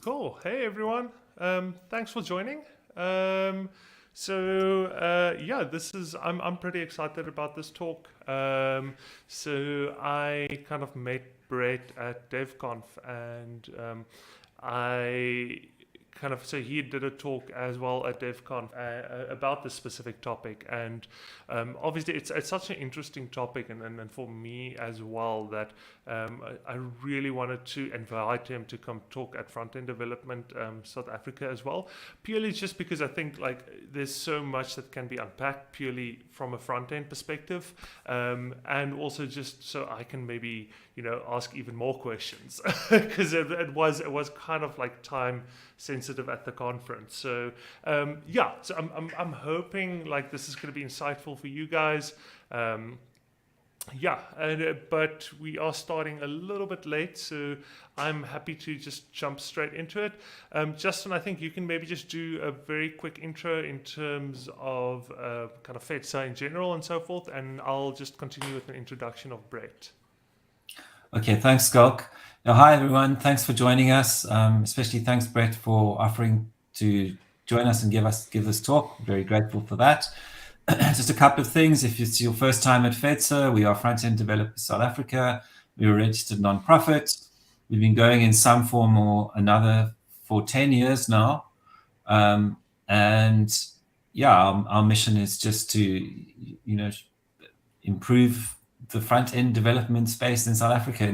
Cool. Hey everyone. Thanks for joining. Yeah, this is I'm pretty excited about this talk. So I kind of met Brett at DevConf, and I so he did a talk as well at DevConf about this specific topic, and obviously it's such an interesting topic, and for me as well, that I really wanted to invite him to come talk at Frontend Development South Africa as well, purely just because I think like there's so much that can be unpacked purely from a front end perspective, and also just so I can maybe ask even more questions because it was kind of like time sensitive at the conference. So I'm hoping like this is going to be insightful for you guys. But we are starting a little bit late, so I'm happy to just jump straight into it. Justin, I think you can maybe just do a very quick intro in terms of kind of FEDSA in general and so forth, and I'll just continue with an introduction of Brett. Okay, thanks, Skulk. Now, hi, everyone. Thanks for joining us. Especially thanks, Brett, for offering to join us and give this talk. Very grateful for that. Just a couple of things. If it's your first time at FEDSA, we are Frontend Developers South Africa. We're a registered nonprofit. We've been going in some form or another for 10 years now. Our mission is just to, improve the front-end development space in South Africa.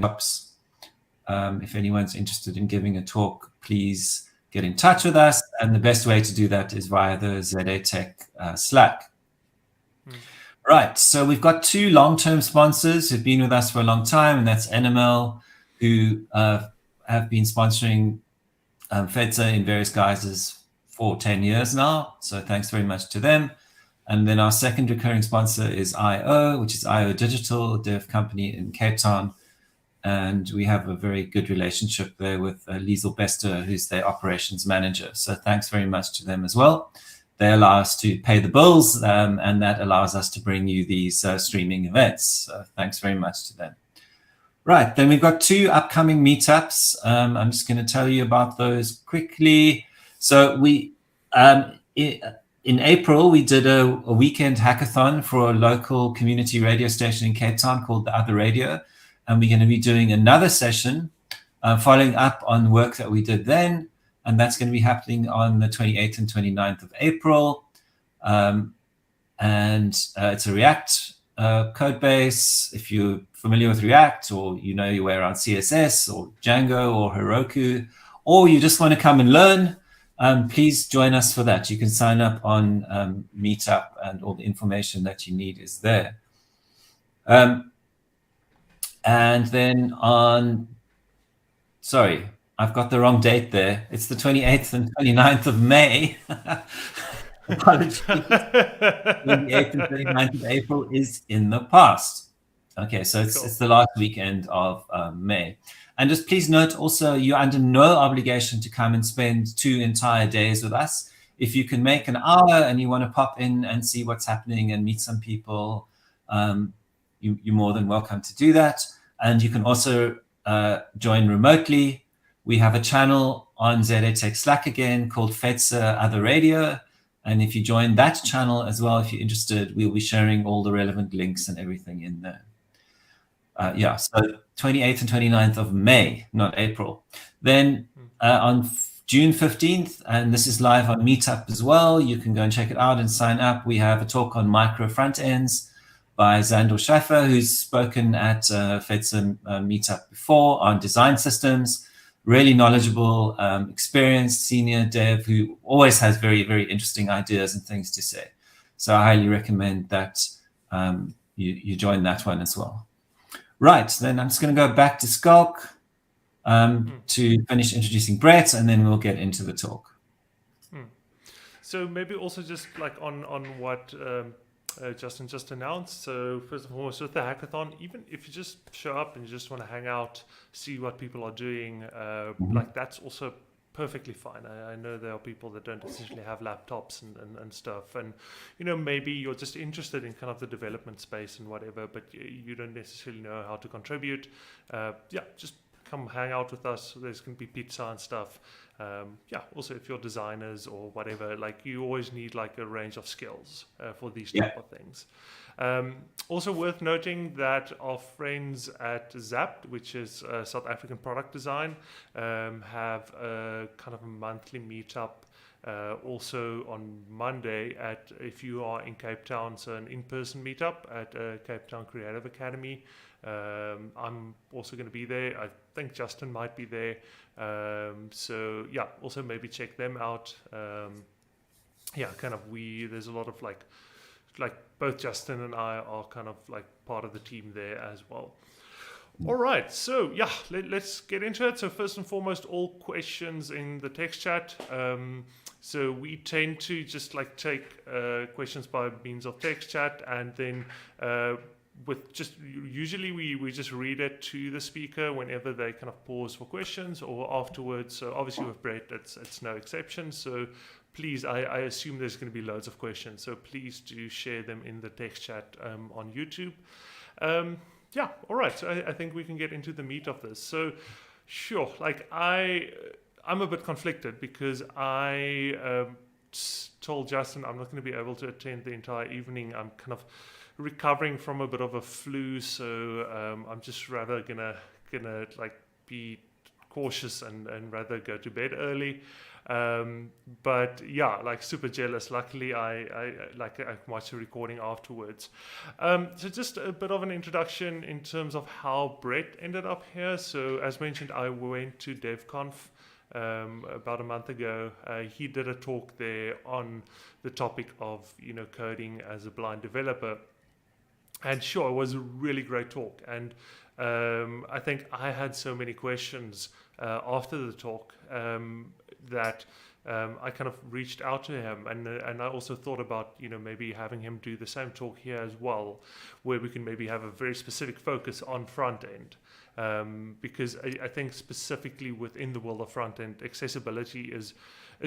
If anyone's interested in giving a talk, please get in touch with us. And the best way to do that is via the ZA Tech Slack. Right, so we've got two long-term sponsors who've been with us for a long time, and that's NML, who have been sponsoring FEDSA in various guises for 10 years now. So thanks very much to them. And then our second recurring sponsor is IO, which is IO Digital, a dev company in Cape Town. And we have a very good relationship there with Liesel Bester, who's their operations manager. So thanks very much to them as well. They allow us to pay the bills, and that allows us to bring you these streaming events. So thanks very much to them. Right, then we've got two upcoming meetups. I'm just going to tell you about those quickly. So in April, we did a weekend hackathon for a local community radio station in Cape Town called The Other Radio. And we're going to be doing another session following up on work that we did then. And that's going to be happening on the 28th and 29th of April. It's a React code base. If you're familiar with React, or your way around CSS or Django or Heroku, or you just want to come and learn, please join us for that. You can sign up on Meetup, and all the information that you need is there. And then sorry, I've got the wrong date there. It's the 28th and 29th of May. Apologies. 28th and 29th of April is in the past. Okay, so it's the last weekend of May. And just please note also, you're under no obligation to come and spend 2 entire days with us. If you can make an hour and you want to pop in and see what's happening and meet some people, you're more than welcome to do that. And you can also join remotely. We have a channel on ZA Tech Slack again called FEDSA Other Radio. And if you join that channel as well, if you're interested, we'll be sharing all the relevant links and everything in there. So 28th and 29th of May, not April. Then on June 15th, and this is live on Meetup as well, you can go and check it out and sign up. We have a talk on micro front ends by Zandor Schaffer, who's spoken at FEDSA Meetup before on design systems. Really knowledgeable, experienced senior dev who always has very, very interesting ideas and things to say. So I highly recommend that you join that one as well. Right, then I'm just going to go back to Skulk to finish introducing Brett, and then we'll get into the talk. So maybe also just like on what Justin just announced. So first and foremost, with the hackathon, even if you just show up and you just want to hang out, see what people are doing, like that's also perfectly fine. I know there are people that don't essentially have laptops and stuff, and maybe you're just interested in kind of the development space and whatever, but you don't necessarily know how to contribute. Just come hang out with us. There's going to be pizza and stuff. Also if you're designers or whatever, like you always need like a range of skills for these type of things. Also worth noting that our friends at ZAP, which is South African Product Design, have a kind of a monthly meetup also on Monday if you are in Cape Town, so an in-person meetup at Cape Town Creative Academy. I'm also going to be there. I think Justin might be there. Also maybe check them out. There's a lot of like both Justin and I are kind of like part of the team there as well. All right, so let's get into it. So first and foremost, all questions in the text chat. So we tend to just like take questions by means of text chat, and then usually we just read it to the speaker whenever they kind of pause for questions or afterwards. So obviously with Brett, it's no exception. So please, I assume there's going to be loads of questions. So please do share them in the text chat on YouTube. All right. So I think we can get into the meat of this. So sure, like I'm a bit conflicted because I told Justin I'm not going to be able to attend the entire evening. I'm kind of recovering from a bit of a flu, so I'm just rather gonna like be cautious and rather go to bed early. But like super jealous. Luckily I watched the recording afterwards. So just a bit of an introduction in terms of how Brett ended up here. So as mentioned, I went to DevConf about a month ago. He did a talk there on the topic of coding as a blind developer, and sure, it was a really great talk. And I think I had so many questions after the talk that I kind of reached out to him, and I also thought about maybe having him do the same talk here as well, where we can maybe have a very specific focus on front end, because I think specifically within the world of front end, accessibility is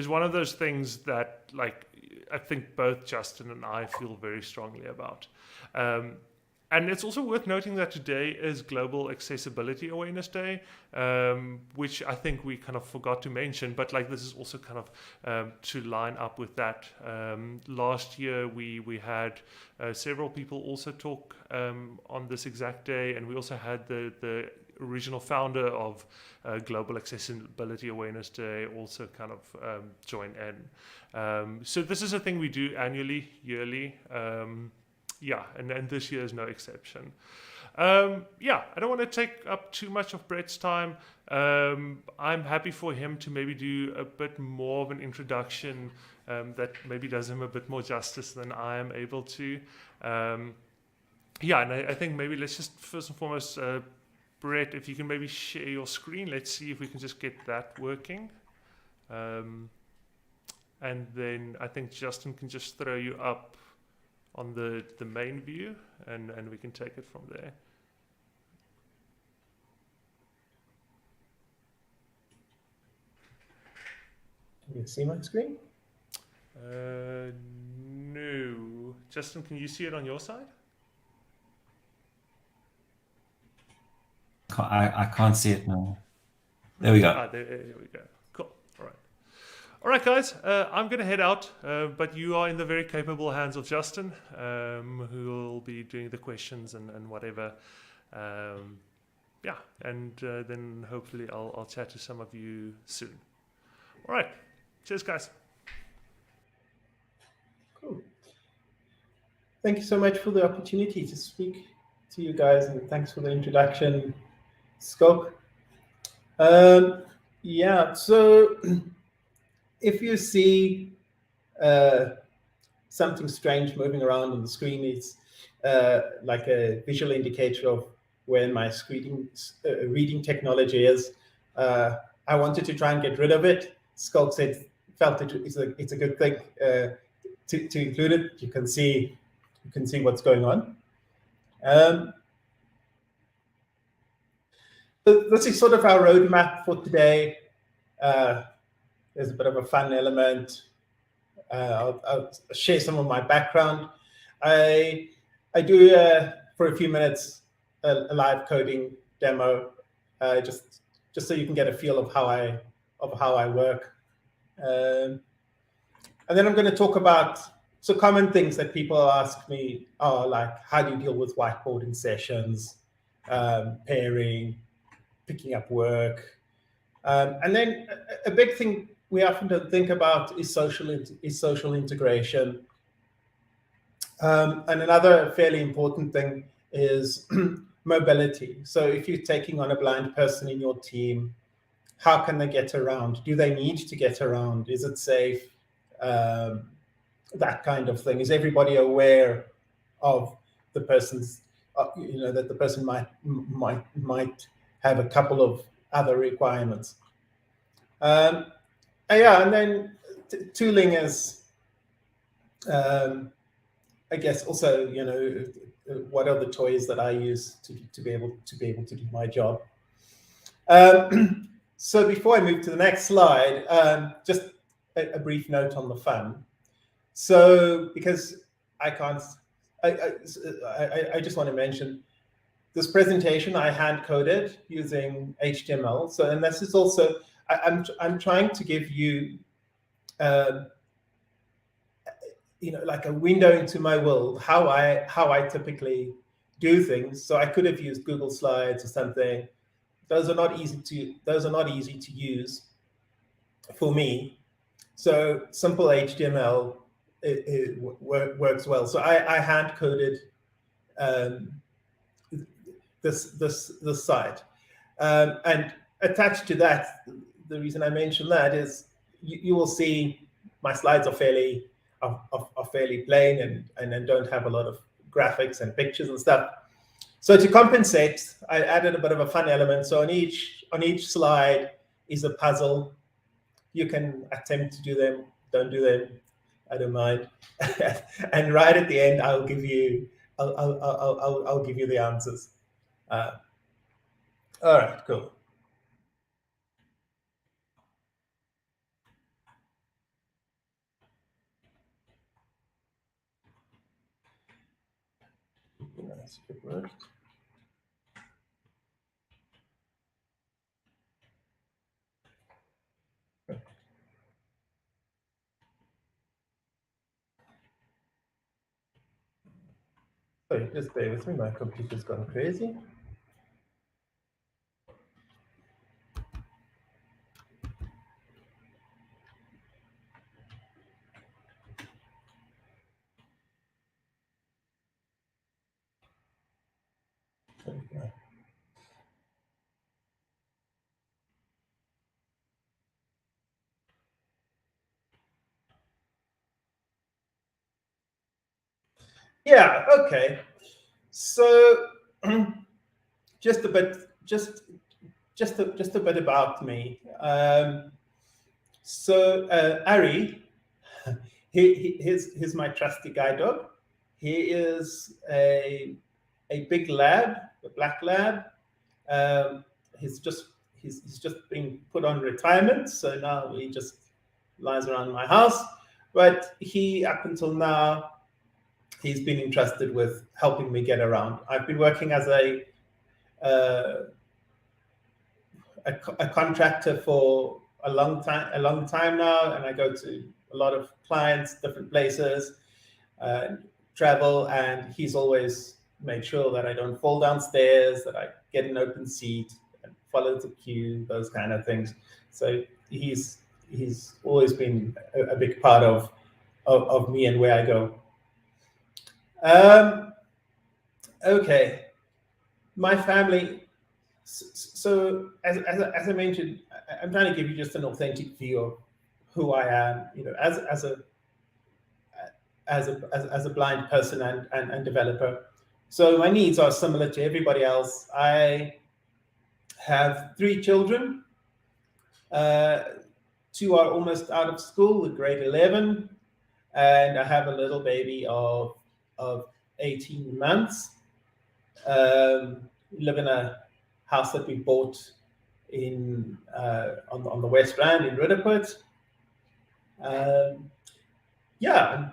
one of those things that like I think both Justin and I feel very strongly about. And it's also worth noting that today is Global Accessibility Awareness Day, which I think we kind of forgot to mention, but like this is also kind of to line up with that. Last year we had several people also talk on this exact day, and we also had the original founder of Global Accessibility Awareness Day also kind of join in. So this is a thing we do annually, yearly. And this year is no exception. I don't want to take up too much of Brett's time. I'm happy for him to maybe do a bit more of an introduction that maybe does him a bit more justice than I am able to. And I think maybe let's just first and foremost, Brett, if you can maybe share your screen, let's see if we can just get that working. And then I think Justin can just throw you up on the main view, and we can take it from there. Can you see my screen? No. Justin, can you see it on your side? I can't see it now. There we go. There we go. Cool. All right, guys. I'm going to head out, but you are in the very capable hands of Justin, who will be doing the questions and whatever. Then hopefully I'll chat to some of you soon. All right. Cheers, guys. Cool. Thank you so much for the opportunity to speak to you guys, and thanks for the introduction, Scope. So if you see something strange moving around on the screen, it's like a visual indicator of where my reading technology is. I wanted to try and get rid of it. Skulk felt it's a good thing to include it. You can see what's going on. This is sort of our roadmap for today. There's a bit of a fun element. I'll share some of my background. I do for a few minutes a live coding demo, just just so you can get a feel of how I work. And then I'm going to talk about common things that people ask me are like, how do you deal with whiteboarding sessions, pairing, picking up work, and then a big thing we often don't think about is social integration. And another fairly important thing is mobility. So if you're taking on a blind person in your team, how can they get around? Do they need to get around? Is it safe? That kind of thing. Is everybody aware of the person's, that the person might have a couple of other requirements? Yeah, and then tooling is, I guess, also, what are the toys that I use to be able to do my job? So before I move to the next slide, just a brief note on the fun. So because I can't, I just want to mention this presentation I hand coded using HTML. So, and this is also, I'm trying to give you, like a window into my world, how I typically do things. So I could have used Google Slides or something. Those are not easy to use for me. So simple HTML it works well. So I hand coded this site, and attached to that, the reason I mention that is you will see my slides are fairly plain and don't have a lot of graphics and pictures and stuff. So to compensate, I added a bit of a fun element. So on each slide is a puzzle. You can attempt to do them, don't do them, I don't mind. And right at the end, I'll give you the answers. All right, cool. Nice, good work. Sorry, just bear with me. My computer's gone crazy. There we go. Yeah, okay. So just a bit about me. Ari, he's my trusty guide dog. He is a big lab, a black lab. He's just been put on retirement, so now he just lies around my house. But he, up until now, he's been entrusted with helping me get around. I've been working as a contractor for a long time now, and I go to a lot of clients, different places, travel, and he's always made sure that I don't fall downstairs, that I get an open seat, and follow the queue, those kind of things. So he's always been a big part of me and where I go. Okay, my family. So as I mentioned, I'm trying to give you just an authentic view of who I am, as a blind person and developer. So my needs are similar to everybody else. I have 3 children. 2 are almost out of school with grade 11, and I have a little baby of 18 months. We live in a house that we bought in on the West Rand in Rudderput. Yeah,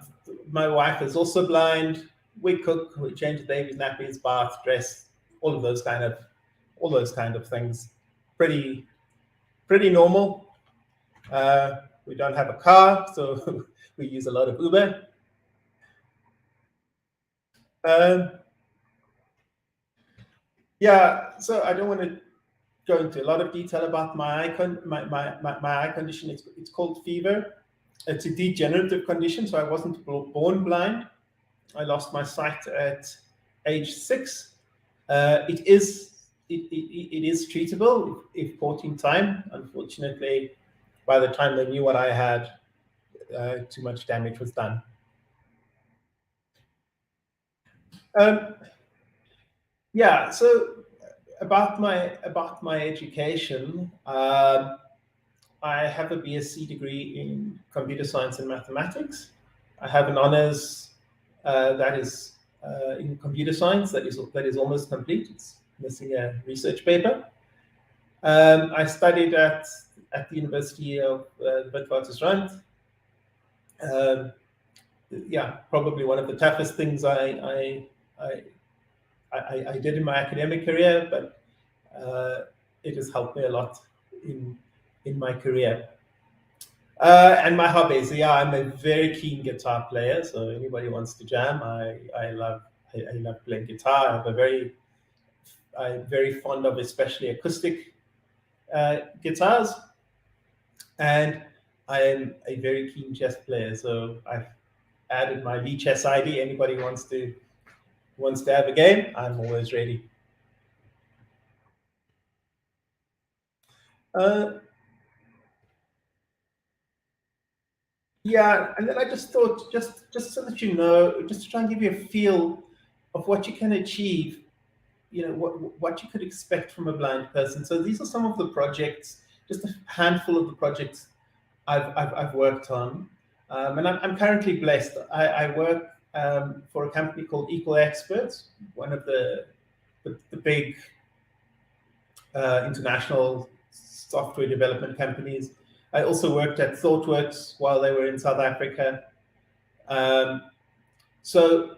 my wife is also blind. We cook, we change the baby's nappies, bath, dress, all those kind of things. Pretty pretty normal. We don't have a car, so we use a lot of Uber. Yeah, so I don't want to go into a lot of detail about my eye condition. It's called fever. It's a degenerative condition, so I wasn't born blind. I lost my sight at age 6. It is treatable if caught in time. Unfortunately, by the time they knew what I had, too much damage was done. Yeah, so about my education, I have a BSc degree in computer science and mathematics. I have an honors that is in computer science that is almost complete. It's missing a research paper. I studied at the University of the Witwatersrand. Yeah, probably one of the toughest things I did in my academic career, but it has helped me a lot in my career. And my hobbies, yeah, I'm a very keen guitar player. So anybody wants to jam, I love playing guitar. I'm very fond of especially acoustic guitars, and I am a very keen chess player. So I've added my VChess ID. Anybody wants to have a game, I'm always ready. Yeah, and then I just thought, just so that you know, just to try and give you a feel of what you can achieve, what you could expect from a blind person. So these are some of the projects, just a handful of the projects I've worked on, and I'm currently blessed. I work for a company called Equal Experts, one of the big international software development companies. I also worked at ThoughtWorks while they were in South Africa. So,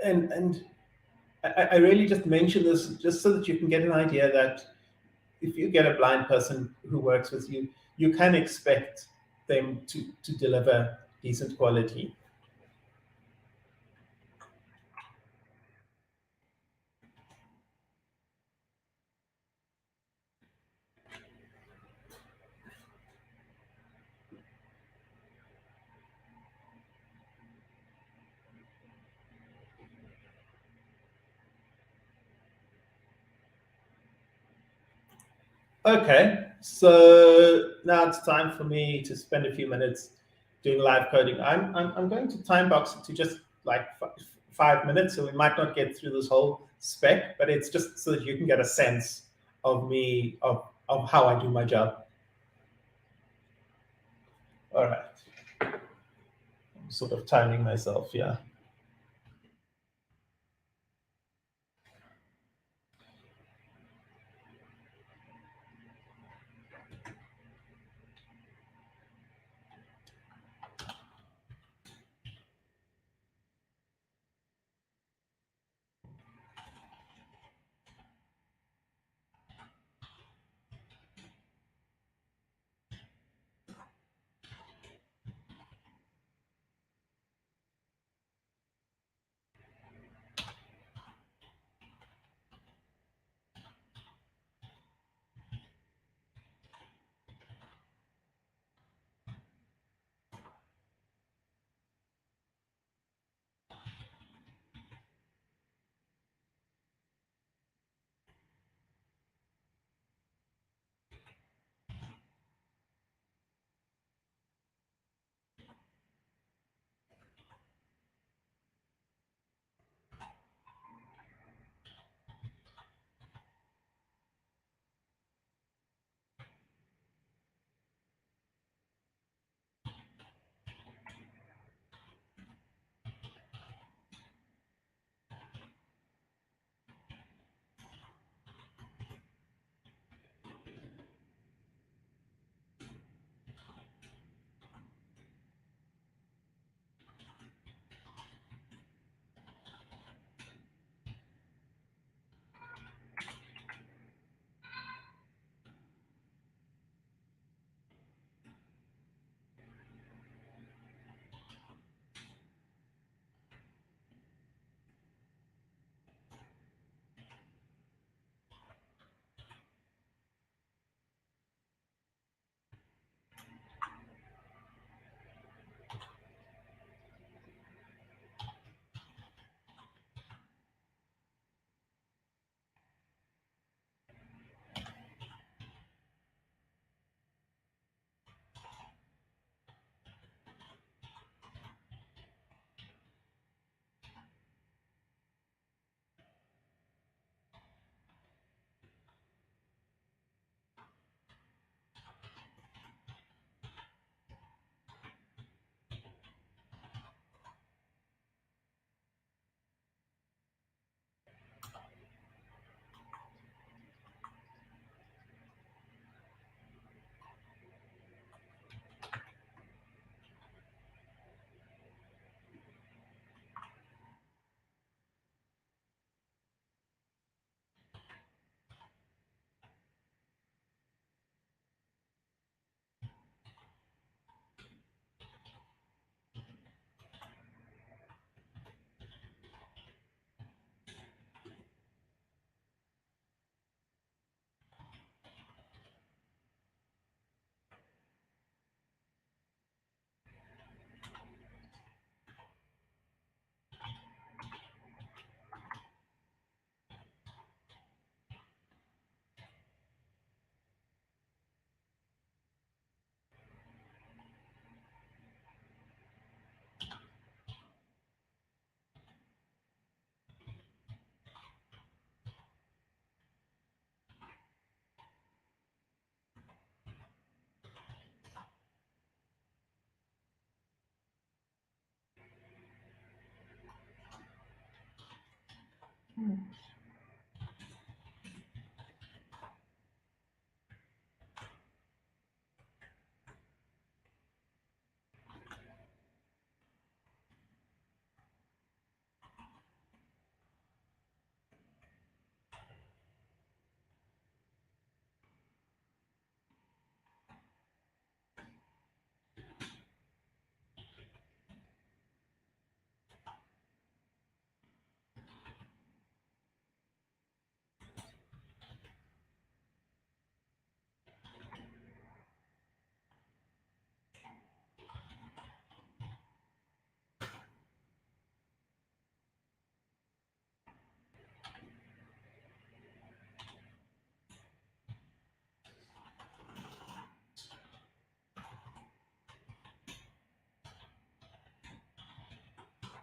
and I really just mention this just so that you can get an idea that if you get a blind person who works with you, you can expect them to deliver decent quality. Okay, so now it's time for me to spend a few minutes doing live coding. I'm going to time box it to just like 5 minutes, so we might not get through this whole spec, but it's just so that you can get a sense of me of how I do my job. All right, I'm sort of timing myself, yeah.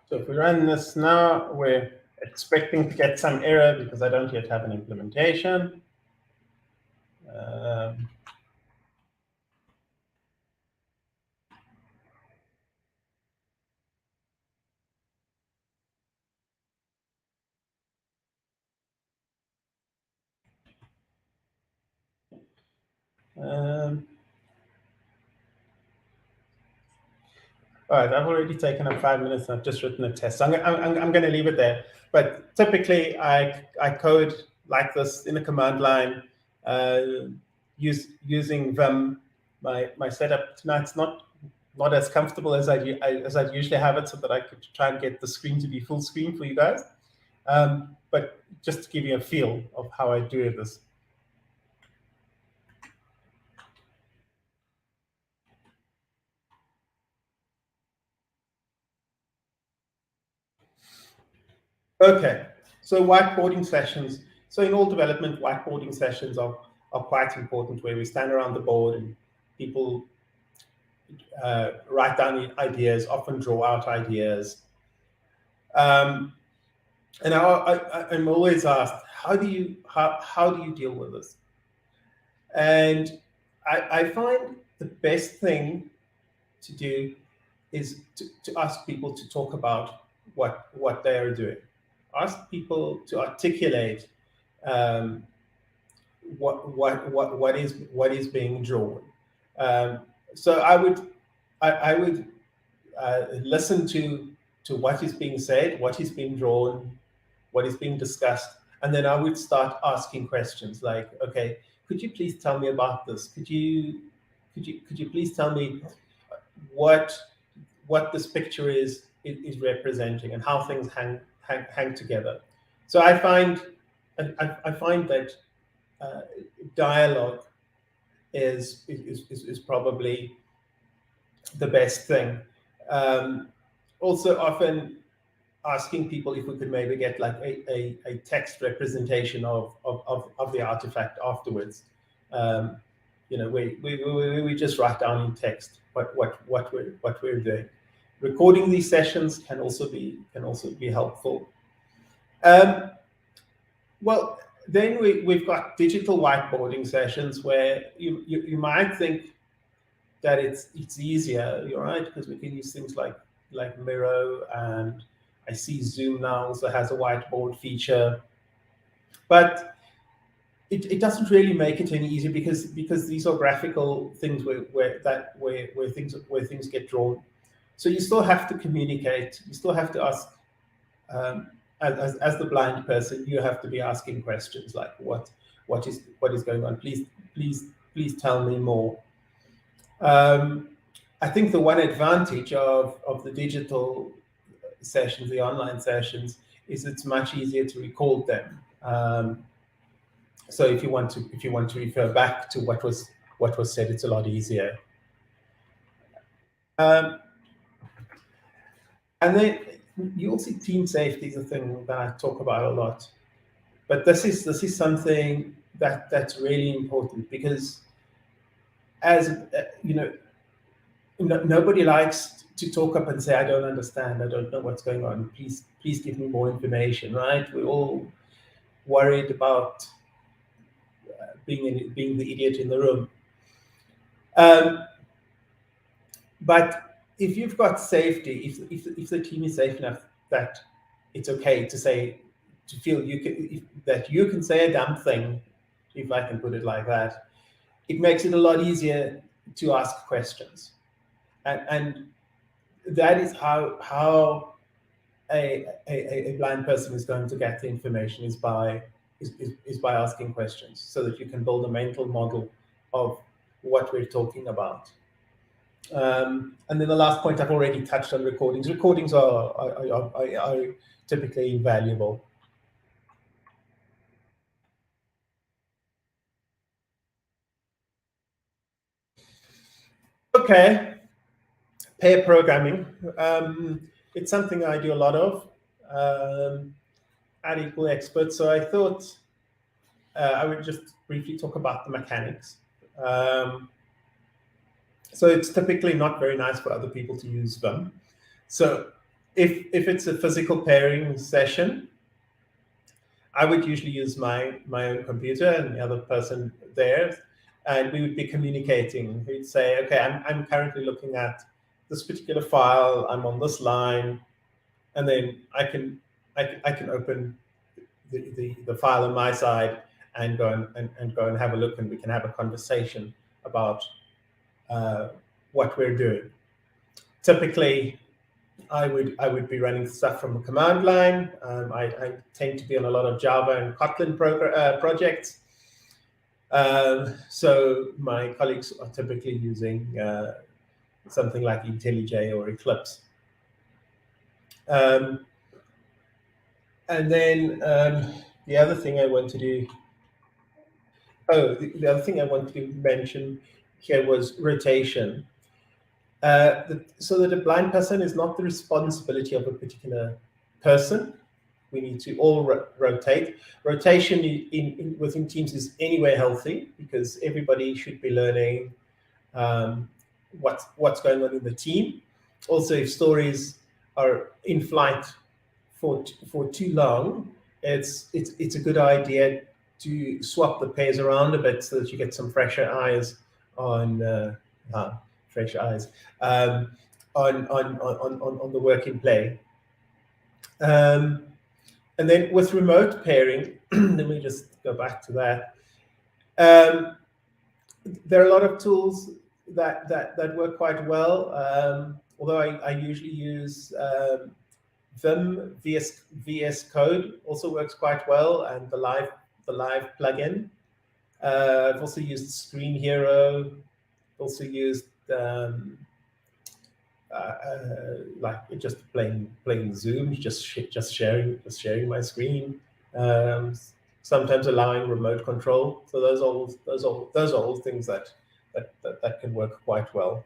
So if we run this now, we're expecting to get some error because I don't yet have an implementation. All right, I've already taken up 5 minutes and I've just written a test. So I'm going to leave it there. But typically, I code like this in a command line using Vim. My setup tonight's not as comfortable as I'd usually have it, so that I could try and get the screen to be full screen for you guys. But just to give you a feel of how I do this. Okay, so whiteboarding sessions. So in all development, whiteboarding sessions are quite important, where we stand around the board and people write down ideas, often draw out ideas. And I'm always asked, how do you deal with this? And I find the best thing to do is to ask people to talk about what they are doing. Ask people to articulate what is being drawn. So I would listen to what is being said, what is being drawn, what is being discussed, and then I would start asking questions like, okay, could you please tell me about this? Could you please tell me what this picture is representing and how things hang together? So I find that dialogue is probably the best thing. Also, often asking people if we could maybe get like a text representation of the artifact afterwards. We just write down in text what we're doing. Recording these sessions can also be helpful. Well, then we've got digital whiteboarding sessions where you might think that it's easier, you're right, because we can use things like Miro, and I see Zoom now also has a whiteboard feature, but it doesn't really make it any easier because these are graphical things where things get drawn. So you still have to communicate. You still have to ask. As the blind person, you have to be asking questions like, what is going on? Please tell me more. I think the one advantage of the digital sessions, the online sessions, is it's much easier to record them. So if you want to refer back to what was said, it's a lot easier. And then you'll see team safety is a thing that I talk about a lot, but this is something that's really important, because as nobody likes to talk up and say, I don't understand, I don't know what's going on, please give me more information, right? We're all worried about being the idiot in the room. But if you've got safety, if the team is safe enough that it's okay to say feel that you can say a dumb thing, if I can put it like that, it makes it a lot easier to ask questions, and that is how a blind person is going to get the information, is by asking questions, so that you can build a mental model of what we're talking about. And then the last point, I've already touched on recordings. Recordings are typically invaluable. Okay, pair programming. It's something I do a lot of at Equal Expert. So I thought I would just briefly talk about the mechanics. So it's typically not very nice for other people to use them. So if it's a physical pairing session, I would usually use my own computer and the other person theirs, and we would be communicating. We'd say, okay, I'm currently looking at this particular file. I'm on this line, and then I can open the file on my side and go and have a look, and we can have a conversation about what we're doing. Typically, I would be running stuff from a command line. I tend to be on a lot of Java and Kotlin projects. So my colleagues are typically using something like IntelliJ or Eclipse. And then the other thing I want to do, the other thing I want to mention here was rotation. So that a blind person is not the responsibility of a particular person. We need to all rotate. Rotation within teams is anyway healthy, because everybody should be learning what's going on in the team. Also, if stories are in flight for too long, it's a good idea to swap the pairs around a bit, so that you get some fresher eyes on the work in play. And then with remote pairing, let me just go back to that. There are a lot of tools that work quite well. Although I usually use Vim, VS Code also works quite well, and the live plugin. I've also used Screen Hero. Also used like just playing Zoom, just sharing my screen. Sometimes allowing remote control. So those are all things that can work quite well.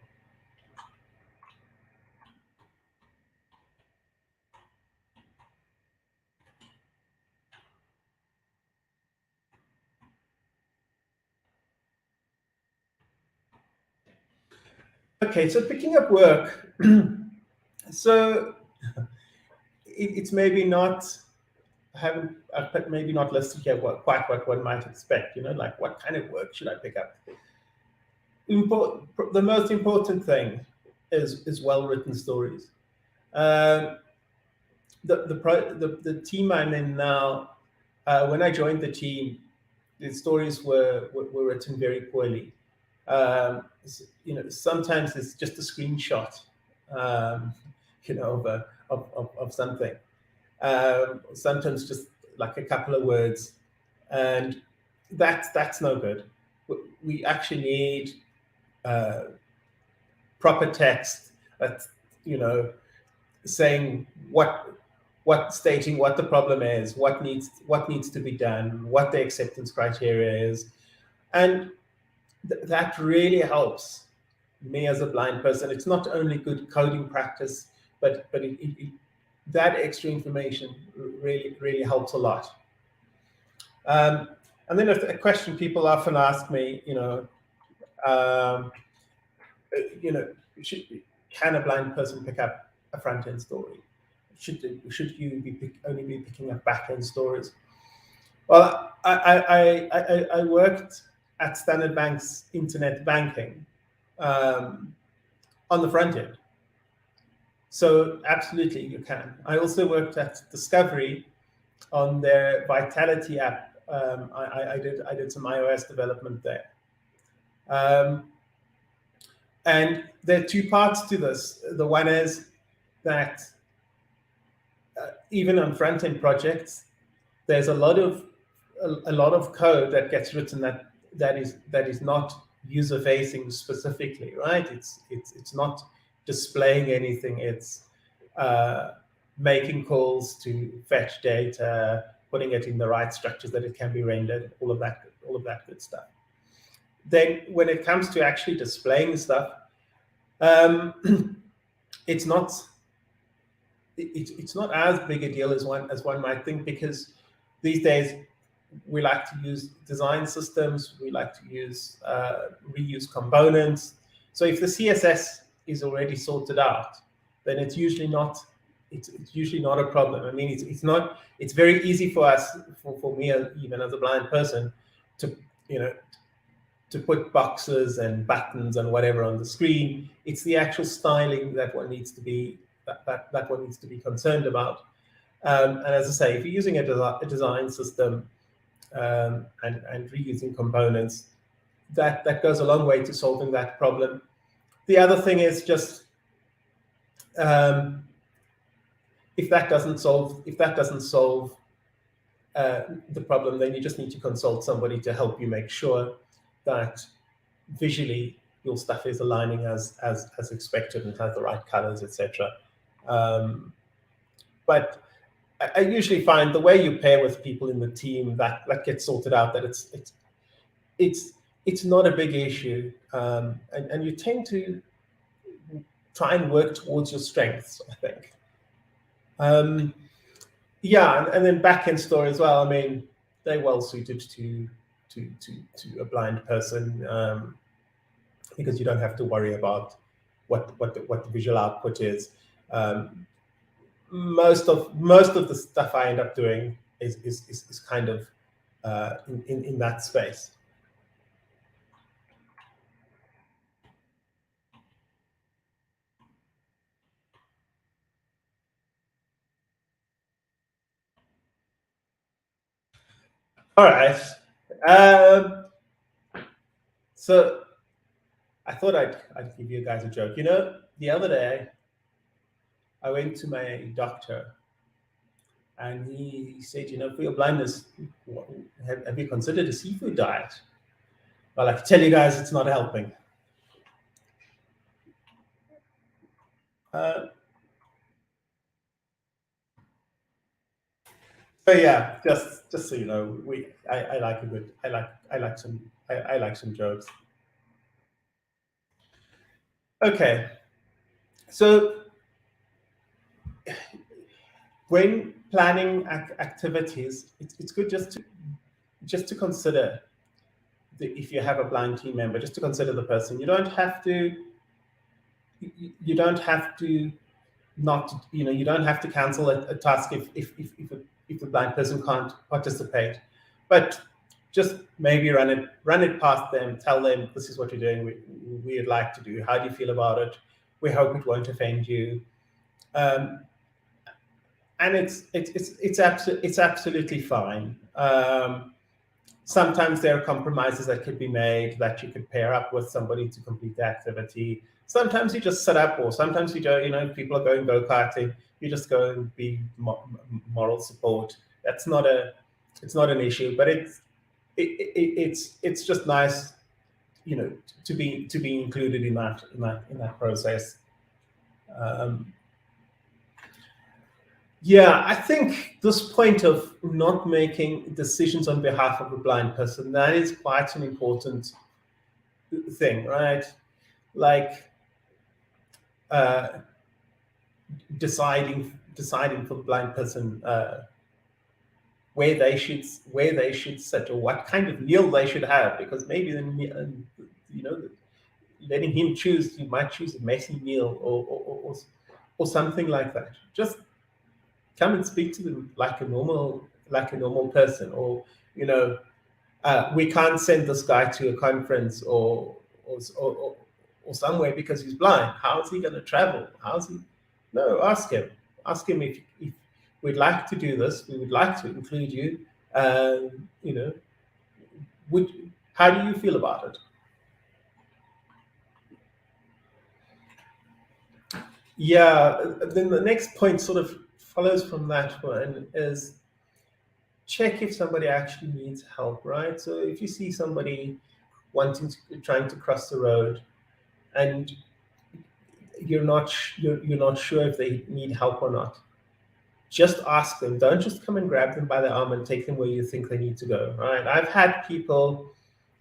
Okay, so picking up work. So it's maybe not, I've maybe not listed here quite what one might expect. Like what kind of work should I pick up? The most important thing is well-written stories. The team I'm in now, when I joined the team, the stories were written very poorly. Sometimes it's just a screenshot, of something. Sometimes just like a couple of words, and that's no good. We actually need proper text that's saying stating what the problem is, what needs to be done, what the acceptance criteria is, and that really helps me as a blind person. It's not only good coding practice, but that extra information really helps a lot. And then a question people often ask me, can a blind person pick up a front-end story? Should you only be picking up back-end stories? Well, I worked at Standard Bank's internet banking on the front end. So absolutely you can. I also worked at Discovery on their Vitality app. I did some iOS development there. And there are two parts to this. The one is that even on front-end projects, there's a lot of code that gets written that is not user-facing specifically, right? It's not displaying anything. It's making calls to fetch data, putting it in the right structures that it can be rendered, all of that good stuff. Then when it comes to actually displaying stuff, it's not as big a deal as one might think, because these days we like to use design systems, we like to use reuse components. So if the CSS is already sorted out, then it's usually not a problem. I mean, it's very easy for us, for me, even as a blind person, to put boxes and buttons and whatever on the screen. It's the actual styling that one needs to be concerned about. And as I say, if you're using a design system and reusing components, that goes a long way to solving that problem. The other thing is just if that doesn't solve the problem, then you just need to consult somebody to help you make sure that visually your stuff is aligning as expected and has the right colors, etc. But I usually find the way you pair with people in the team, that gets sorted out, that it's not a big issue, and you tend to try and work towards your strengths, I think. Yeah, and then back-end store as well. I mean, they're well suited to a blind person, because you don't have to worry about what the visual output is. Most of the stuff I end up doing is kind of in that space. All right. So I thought I'd give you guys a joke. The other day I went to my doctor, and he said, for your blindness, have you considered a seafood diet? Well, I can tell you guys, it's not helping. So yeah, just so you know, I like some jokes. Okay, so when planning activities, it's good just to consider if you have a blind team member, just to consider the person. You don't have to cancel a task if the blind person can't participate, but just maybe run it past them, tell them this is what you're doing, we'd like to do, how do you feel about it, we hope it won't offend you. And it's absolutely fine. Sometimes there are compromises that could be made, that you could pair up with somebody to complete the activity. Sometimes you just set up, or sometimes you don't. People are going go-karting. You just go and be moral support. It's not an issue, but it's just nice, to be included in that process. Yeah, I think this point of not making decisions on behalf of a blind person, that is quite an important thing, right? Like deciding for the blind person where they should sit, or what kind of meal they should have, because maybe letting him choose, you might choose a messy meal or something like that. Just come and speak to them like a normal person, or we can't send this guy to a conference or somewhere because he's blind. How is he going to travel? No, ask him if we'd like to do this. We would like to include you. You know, how do you feel about it? Yeah, then the next point sort of follows from that one is check if somebody actually needs help, right? So if you see somebody trying to cross the road, and you're not sure if they need help or not, just ask them. Don't just come and grab them by the arm and take them where you think they need to go, right? I've had people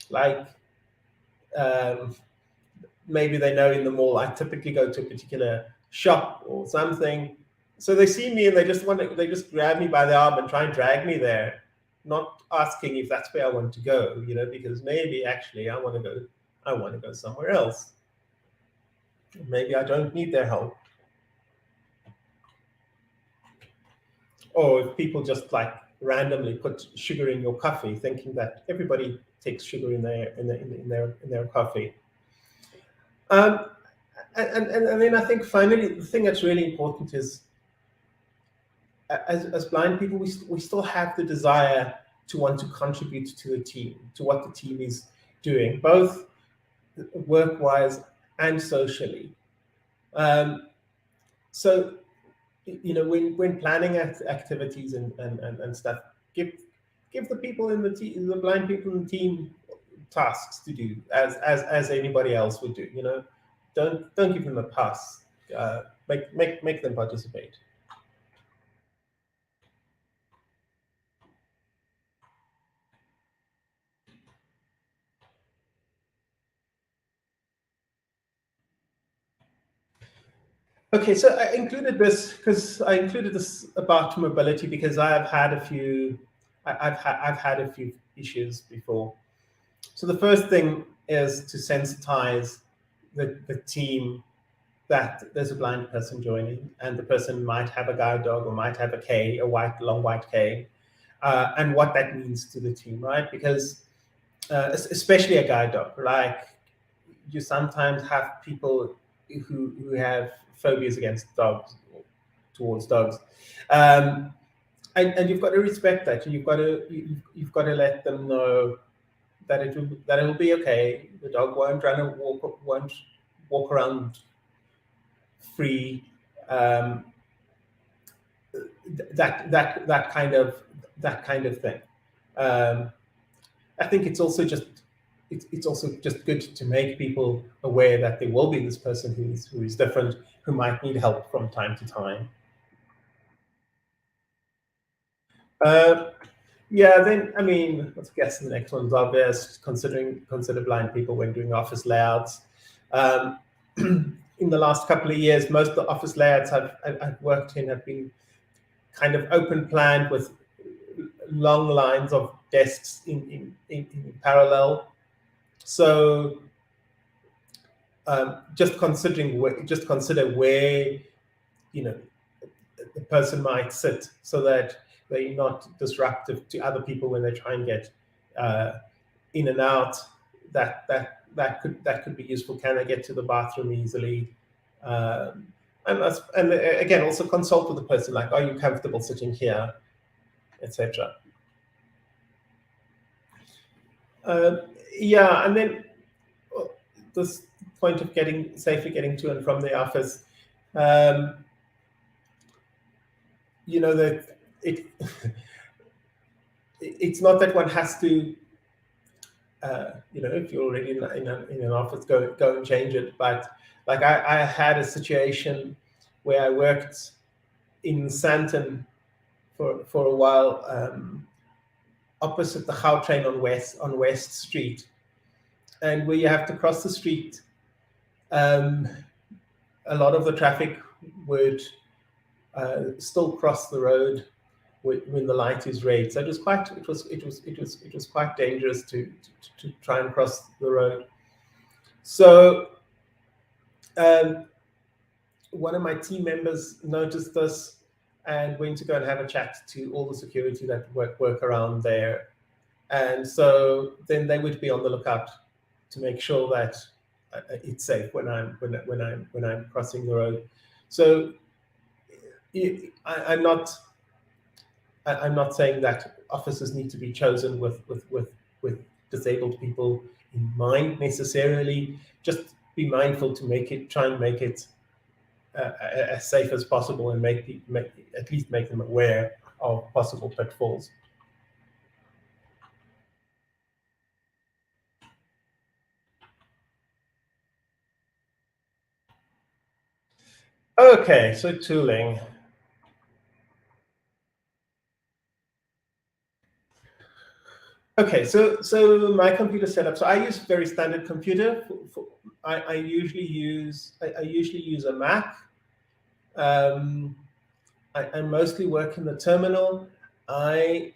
like, maybe they know in the mall I typically go to a particular shop or something, so they see me and they just grab me by the arm and try and drag me there, not asking if that's where I want to go, you know, because maybe actually I want to go somewhere else. Maybe I don't need their help. Or if people just like randomly put sugar in your coffee, thinking that everybody takes sugar in their coffee. And then I think finally the thing that's really important is, as blind people, we still have the desire to want to contribute to the team, to what the team is doing, both work-wise and socially. So, you know, when planning activities and stuff, give the people in the blind people in the team tasks to do as anybody else would do. You know, don't give them a pass. Make them participate. Okay, so I included this about mobility because I've had a few issues before. So the first thing is to sensitize the team that there's a blind person joining, and the person might have a guide dog or might have a long white cane, and what that means to the team, right? Because especially a guide dog, like you sometimes have people who have phobias against dogs, or towards dogs, and you've got to respect that. You've got to let them know that it will be okay. The dog won't walk around free. That kind of thing. I think it's also just good to make people aware that there will be this person who is different, who might need help from time to time. Yeah, then I mean, I guess the next one's obvious. Consider blind people when doing office layouts. In the last couple of years, most of the office layouts I've worked in have been kind of open planned with long lines of desks in parallel. So just consider where, you know, the person might sit, so that they're not disruptive to other people when they try and get in and out. That could be useful. Can they get to the bathroom easily? And again, also consult with the person, like, are you comfortable sitting here, etc. Yeah, and then this point of safely getting to and from the office. You know, that it's not that one has to, you know, if you're already in an office, go and change it. But like I had a situation where I worked in Sandton for a while, opposite the Gautrain on West Street, and where you have to cross the street. A lot of the traffic would still cross the road when the light is red. So it was quite dangerous to try and cross the road. So one of my team members noticed this and went to go and have a chat to all the security that work around there. And so then they would be on the lookout to make sure that it's safe when I'm crossing the road. So I'm not I'm not saying that offices need to be chosen with disabled people in mind necessarily. Just be mindful to try and make it as safe as possible, and at least make them aware of possible pitfalls. Okay, so tooling. Okay, so my computer setup. So I use very standard computer. I usually use a Mac. I mostly work in the terminal. I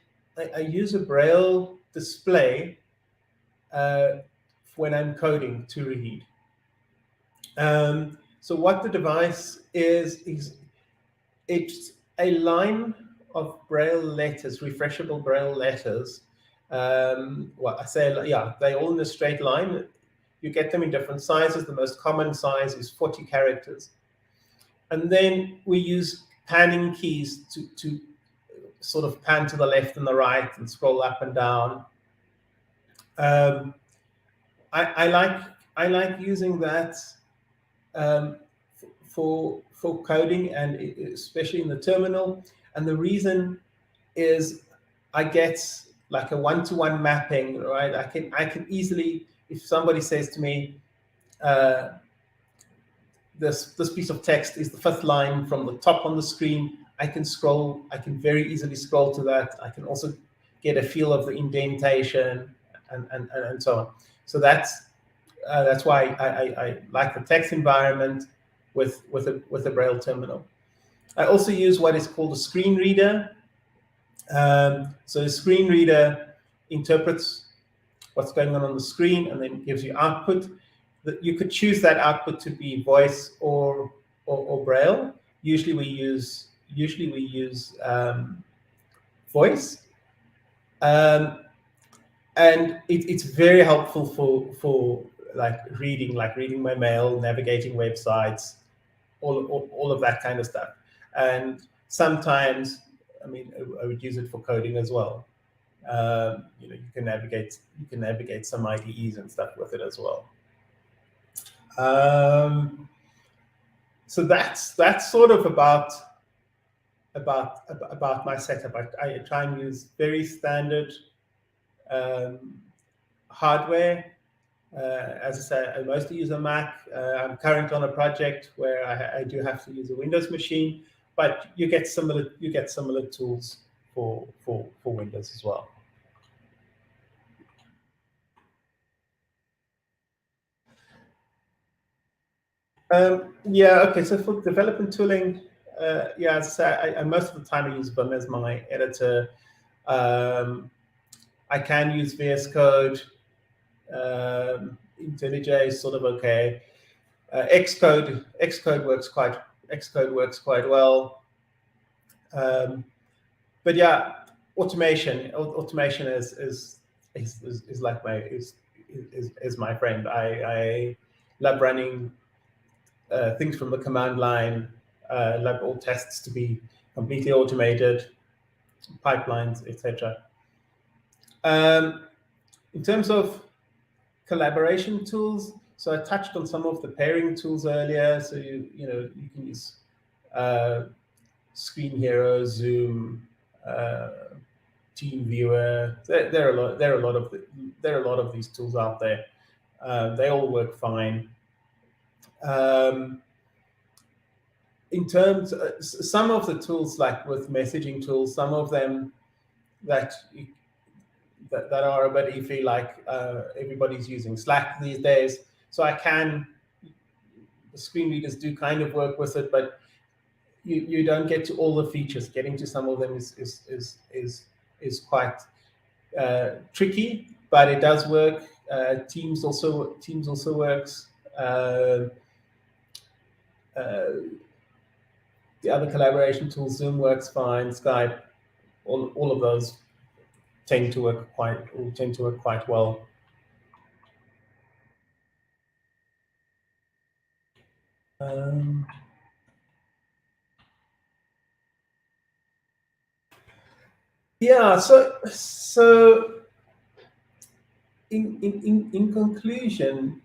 use a braille display when I'm coding to read. So what the device is it's a line of braille letters, refreshable braille letters. Well, I say, yeah, they're all in a straight line. You get them in different sizes. The most common size is 40 characters. And then we use panning keys to sort of pan to the left and the right and scroll up and down. I like using that for coding, and especially in the terminal. And the reason is I get like a one-to-one mapping, right? I can easily, if somebody says to me, this piece of text is the fifth line from the top on the screen, I can very easily scroll to that. I can also get a feel of the indentation and so on. So that's why I like the text environment with a braille terminal. I also use what is called a screen reader. So a screen reader interprets what's going on the screen and then gives you output. You could choose that output to be voice or braille. Usually we use voice, and it's very helpful for like reading my mail, navigating websites, all of that kind of stuff. And sometimes, I mean, I would use it for coding as well. You know, you can navigate some IDEs and stuff with it as well. So that's sort of about my setup. I try and use very standard hardware. As I say, I mostly use a Mac. I'm currently on a project where I do have to use a Windows machine, but you get similar tools for Windows as well. Yeah, okay. So for development tooling, yeah, as I say, most of the time I use Vim as my editor. I can use VS Code. IntelliJ is sort of okay. Xcode works quite well. But yeah, automation is like my friend. I love running things from the command line. Love all tests to be completely automated, pipelines, etc. In terms of collaboration tools, so I touched on some of the pairing tools earlier. So you can use Screen Hero, Zoom, TeamViewer. There are a lot of these tools out there. They all work fine. In terms, some of the tools, like with messaging tools, some of them that are a bit iffy, like everybody's using Slack these days. So the screen readers do kind of work with it, but you don't get to all the features. Getting to some of them is quite tricky, but it does work. Teams also works. The other collaboration tools, Zoom works fine. Skype, all of those tend to work quite well. Yeah. So in conclusion,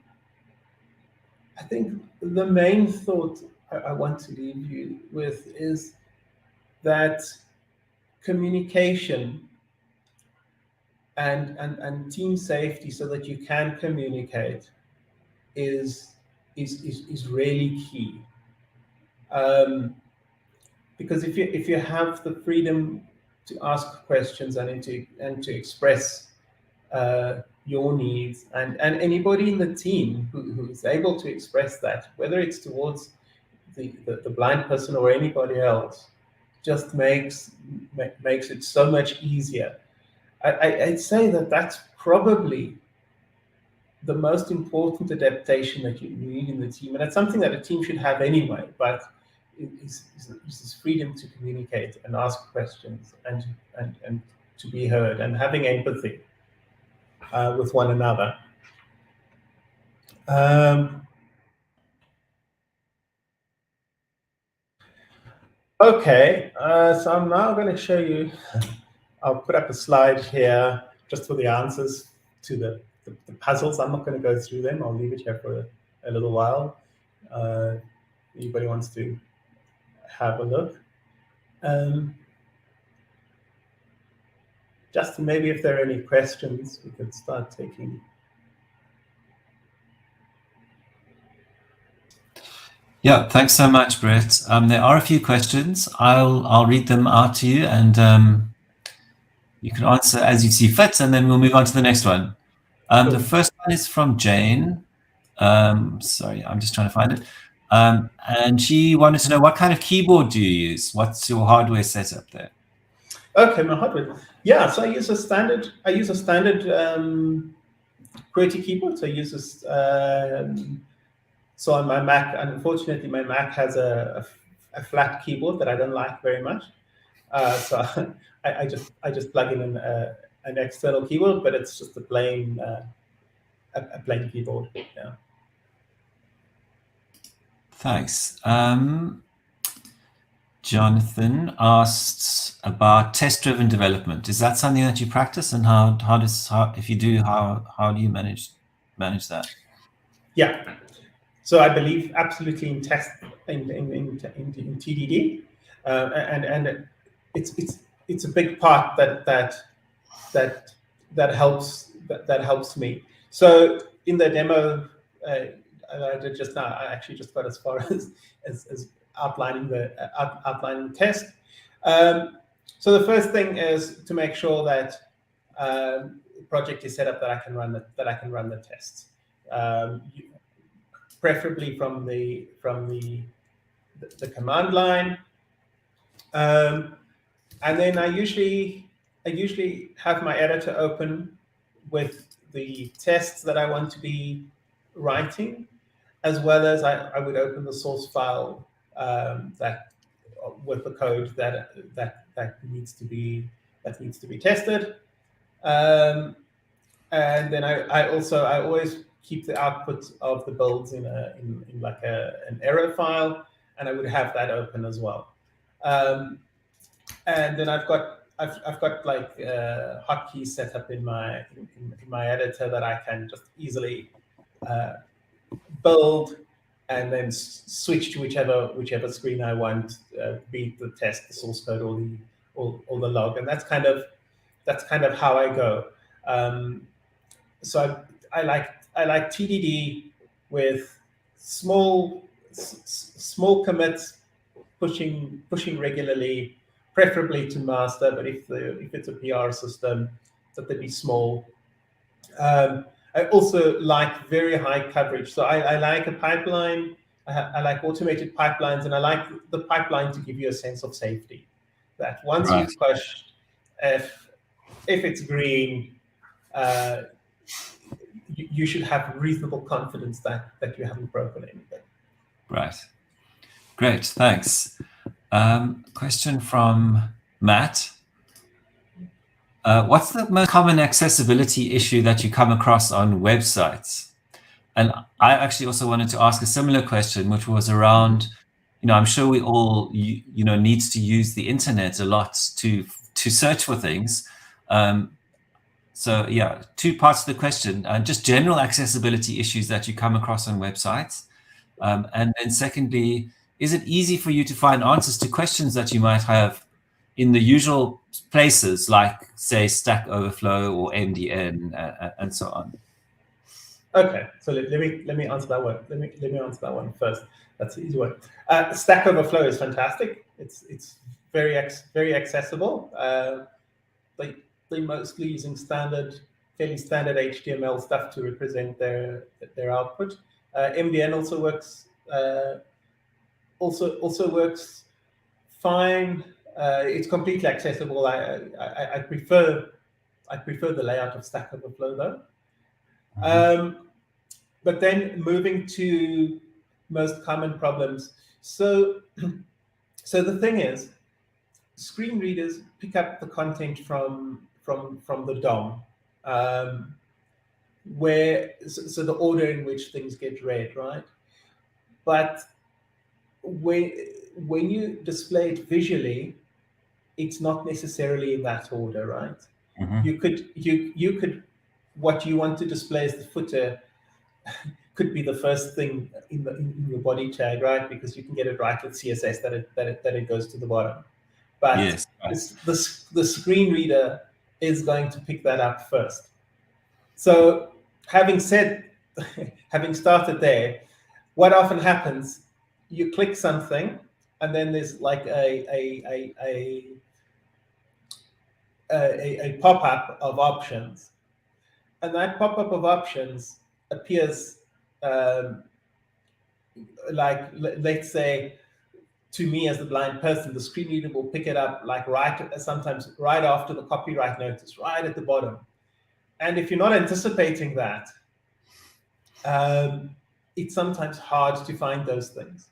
I think the main thought I want to leave you with is that communication and team safety, so that you can communicate, is really key. Because if you have the freedom to ask questions and to express your needs, and anybody in the team who is able to express that, whether it's towards the blind person or anybody else, just makes it so much easier. I'd say that that's probably the most important adaptation that you need in the team, and it's something that a team should have anyway. But is this freedom to communicate and ask questions and to be heard, and having empathy with one another. Okay, so I'm now going to show you. I'll put up a slide here just for the answers to the puzzles. I'm not going to go through them. I'll leave it here for a little while. Anybody wants to have a look? Just maybe if there are any questions, we could start taking. Yeah, thanks so much, Brett. There are a few questions. I'll read them out to you, and you can answer as you see fit, and then we'll move on to the next one. Cool. The first one is from Jane. Sorry, I'm just trying to find it. And she wanted to know, what kind of keyboard do you use? What's your hardware setup there? Okay, my hardware. Yeah, so I use a standard QWERTY keyboard. So I use this. So on my Mac, unfortunately, my Mac has a flat keyboard that I don't like very much. So I just plug in an external keyboard, but it's just a plain keyboard. Yeah. Thanks. Jonathan asked about test-driven development. Is that something that you practice, and if you do, how do you manage that? Yeah. So I believe absolutely in TDD, and it's a big part that helps me. So in the demo I did just now, I actually just got as far as outlining the test. So the first thing is to make sure that the project is set up that I can run the tests. Preferably from the command line, and then I usually have my editor open with the tests that I want to be writing, as well as I would open the source file that with the code that needs to be tested, and then I always keep the output of the builds in like an error file, and I would have that open as well. And then I've got like hotkeys set up in my editor that I can just easily build and then switch to whichever screen I want, be it the test, the source code, or the log, and that's kind of how I go. So I like TDD with small commits, pushing regularly, preferably to master. But if it's a PR system, that they be small. I also like very high coverage. So I like a pipeline. I like automated pipelines, and I like the pipeline to give you a sense of safety. That once you've pushed, if it's green, you should have reasonable confidence that you haven't broken anything. Right. Great. Thanks. Question from Matt. What's the most common accessibility issue that you come across on websites? And I actually also wanted to ask a similar question, which was around, I'm sure we all, needs to use the internet a lot to to search for things. So yeah, two parts to the question: just general accessibility issues that you come across on websites, and then secondly, is it easy for you to find answers to questions that you might have in the usual places, like say Stack Overflow or MDN, and so on? Okay, so let me answer that one. Let me answer that one first. That's the easy one. Stack Overflow is fantastic. It's very accessible. They mostly using fairly standard HTML stuff to represent their output. MDN also works works fine. It's completely accessible. I prefer the layout of Stack Overflow though. But then moving to most common problems. So the thing is, screen readers pick up the content from the DOM, so the order in which things get read, right? But when you display it visually, it's not necessarily in that order, right? You could what you want to display as the footer could be the first thing in your body tag, right? Because you can get it right with CSS that it goes to the bottom. But yes, right. the screen reader is going to pick that up first. So having started there, what often happens, you click something and then there's like a pop-up of options. And that pop-up of options appears like, let's say, to me as the blind person, the screen reader will pick it up like sometimes right after the copyright notice, right at the bottom. And if you're not anticipating that, it's sometimes hard to find those things.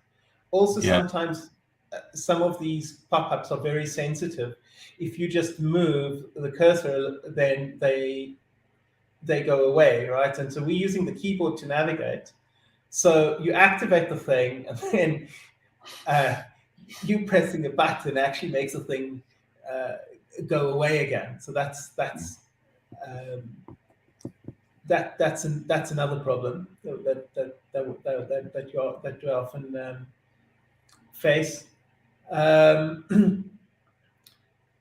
Also, sometimes some of these pop-ups are very sensitive. If you just move the cursor, then they go away, right? And so we're using the keyboard to navigate. So you activate the thing, and then you pressing a button actually makes the thing go away again. So that's another problem that you often face.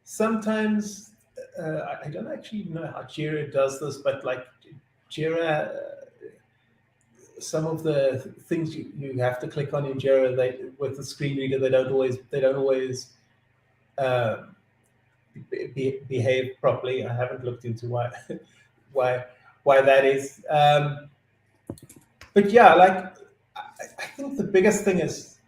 Sometimes I don't actually know how Jira does this, but like Jira, some of the things you have to click on in Jira, with the screen reader, they don't always behave properly. I haven't looked into why that is. But yeah, like I think the biggest thing is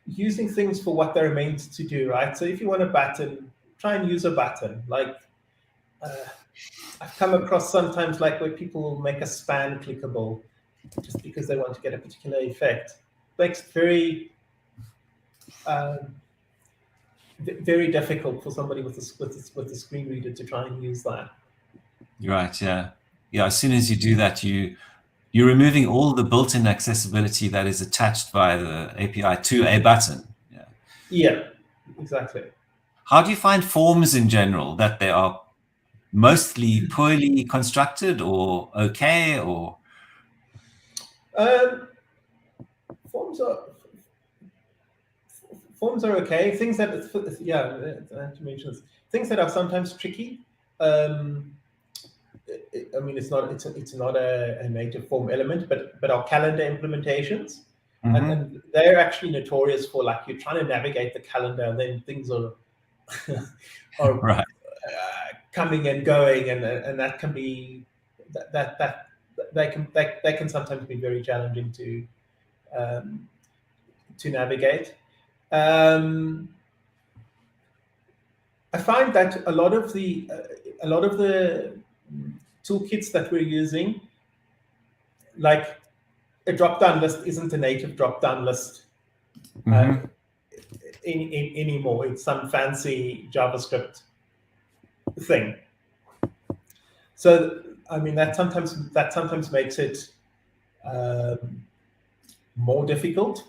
using things for what they're meant to do, right? So if you want a button, try and use a button. Like I've come across sometimes like where people will make a span clickable just because they want to get a particular effect. Makes it very very difficult for somebody with a screen reader to try and use that. Right. Yeah. As soon as you do that, you're removing all the built-in accessibility that is attached via the API to a button. Yeah, exactly. How do you find forms in general? That they are mostly poorly constructed or okay, or forms are okay. Things that I have to mention this. Things that are sometimes tricky. I mean, it's not a native form element, but our calendar implementations, and they're actually notorious for, like, you're trying to navigate the calendar and then things are right. Coming and going, and that can be they can sometimes be very challenging to navigate. I find that a lot of the toolkits that we're using, like a drop-down list, isn't a native drop-down list anymore. It's some fancy JavaScript thing. So I mean that sometimes makes it more difficult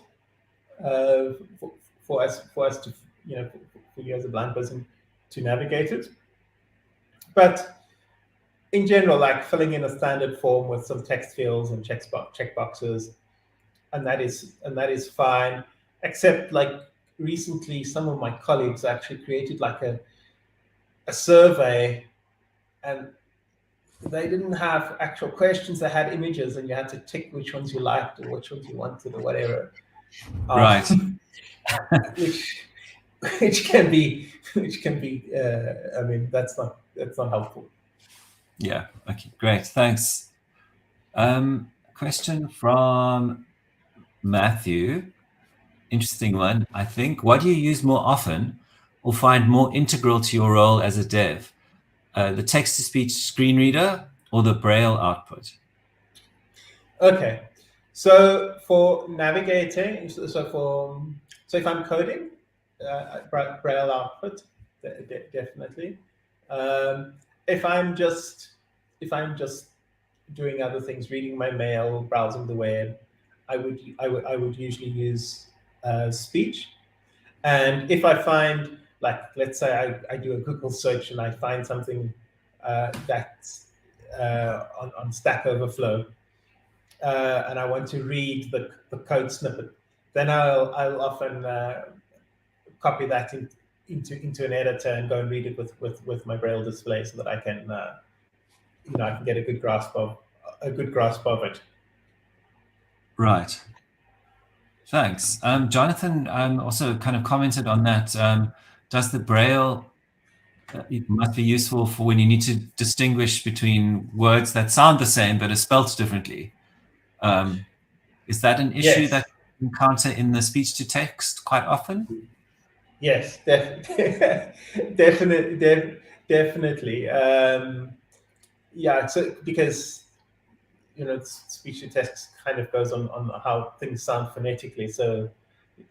for us to, for you as a blind person navigate it. But in general, like filling in a standard form with some text fields and checkboxes, and that is fine. Except like recently, some of my colleagues actually created like a survey, and they didn't have actual questions. They had images, and you had to tick which ones you liked or which ones you wanted or whatever. Right. Which can be. I mean, that's not helpful. Yeah. Okay. Great. Thanks. Question from Matthew. Interesting one, I think. What do you use more often or find more integral to your role as a dev? The text-to-speech screen reader or the braille output? Okay. So for navigating, so if I'm coding, braille output, definitely. If I'm just doing other things, reading my mail, browsing the web, I would usually use speech. And if I find, like, let's say I do a Google search and I find something that's on Stack Overflow, and I want to read the code snippet, then I'll often copy that into an editor and go and read it with my braille display, so that I can I can get a good grasp of it. Right. Thanks. Jonathan also kind of commented on that. Does the braille, it must be useful for when you need to distinguish between words that sound the same but are spelt differently. Is that an issue Yes. that you encounter in the speech-to-text quite often? Yes, definitely. Yeah, so because speech to text kind of goes on how things sound phonetically. So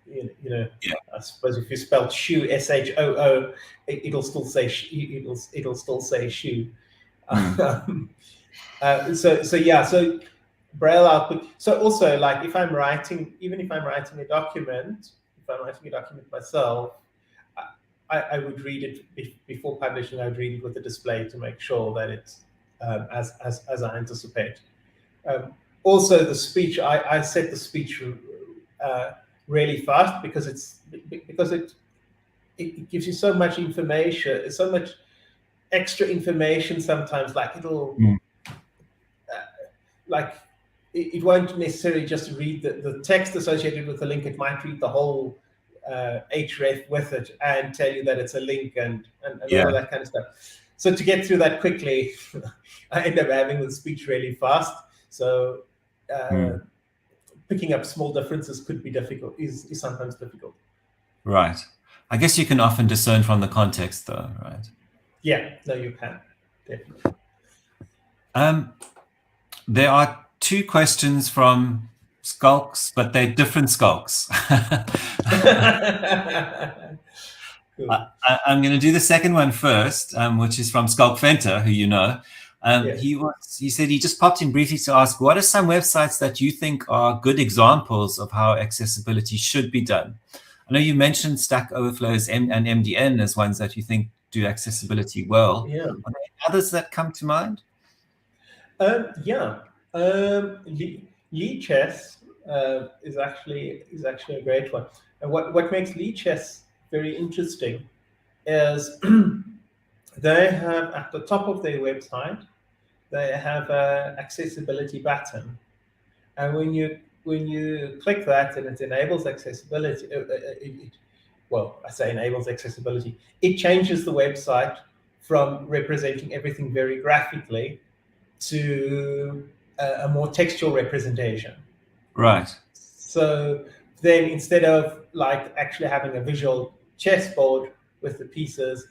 Yeah. I suppose if you spell shoe shoo, it'll still say it'll still say shoe. So braille output. So also, like, if I'm writing a document, myself, I would read it before publishing. I would read it with the display to make sure that it's as I anticipate. Also, the speech, I set the speech really fast because it gives you so much information, so much extra information. Sometimes, like, it'll it won't necessarily just read the text associated with the link. It might read the whole href with it and tell you that it's a link and all of that kind of stuff. So to get through that quickly, I end up having the speech really fast. So picking up small differences could be difficult, is sometimes difficult. Right. I guess you can often discern from the context, though, right? Yeah, no, you can, definitely. There are two questions from Skulks, but they're different Skulks. Cool. I'm going to do the second one first, which is from Skulk Fenter, who you know. Yes. He said he just popped in briefly to ask, what are some websites that you think are good examples of how accessibility should be done? I know you mentioned Stack Overflows and MDN as ones that you think do accessibility well. Yeah. Are there others that come to mind? Yeah. Lichess is actually a great one. And what makes Lichess very interesting is they have, at the top of their website, they have an accessibility button, and when you click that, and it enables accessibility. I say enables accessibility. It changes the website from representing everything very graphically to a more textual representation. Right. So then, instead of like actually having a visual chessboard with the pieces,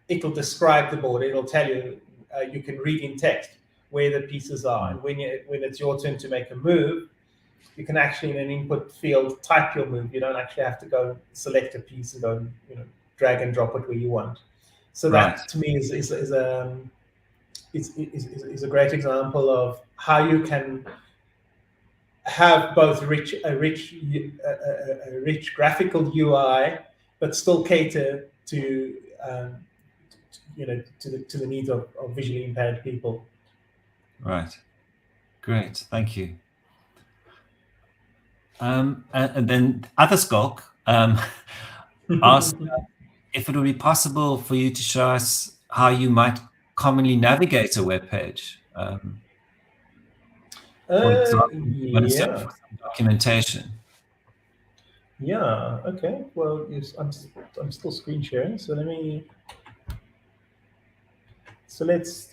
it'll describe the board. It'll tell you, you can read in text where the pieces are, and when it's your turn to make a move, you can actually, in an input field, type your move. You don't actually have to go select a piece and go drag and drop it where you want. So that, to me, is a great example of how you can have both a rich graphical UI, but still cater to to the needs of visually impaired people. Right. Great. Thank you. And then other Skulk asked if it would be possible for you to show us how you might commonly navigate a web page. For example, you want to search for some documentation. Yeah. Okay. Well, yes, I'm still screen sharing, so let me. So let's.